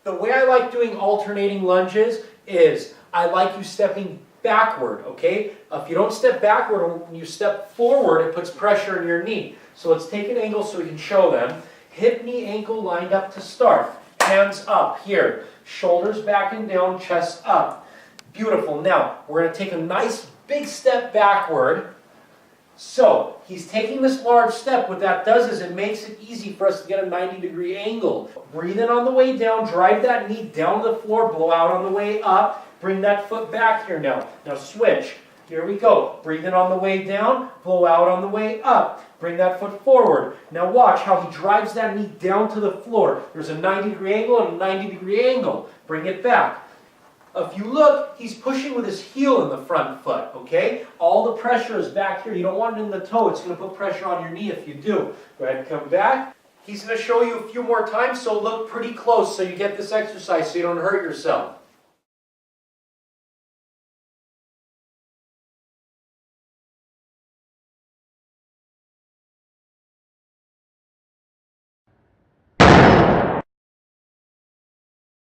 The way I like doing alternating lunges is I like you stepping backward, okay? If you don't step backward, when you step forward, it puts pressure on your knee. So let's take an angle so we can show them. Hip, knee, ankle lined up to start. Hands up here. Shoulders back and down, chest up. Beautiful. Now, we're going to take a nice big step backward. So, he's taking this large step. What that does is it makes it easy for us to get a 90-degree angle. Breathe in on the way down, drive that knee down to the floor, blow out on the way up. Bring that foot back here now. Now switch. Here we go. Breathe in on the way down, blow out on the way up. Bring that foot forward. Now watch how he drives that knee down to the floor. There's a 90-degree angle and a 90-degree angle. Bring it back. If you look, he's pushing with his heel in the front foot, okay? All the pressure is back here. You don't want it in the toe. It's going to put pressure on your knee if you do. Go ahead and come back. He's going to show you a few more times, so look pretty close so you get this exercise so you don't hurt yourself.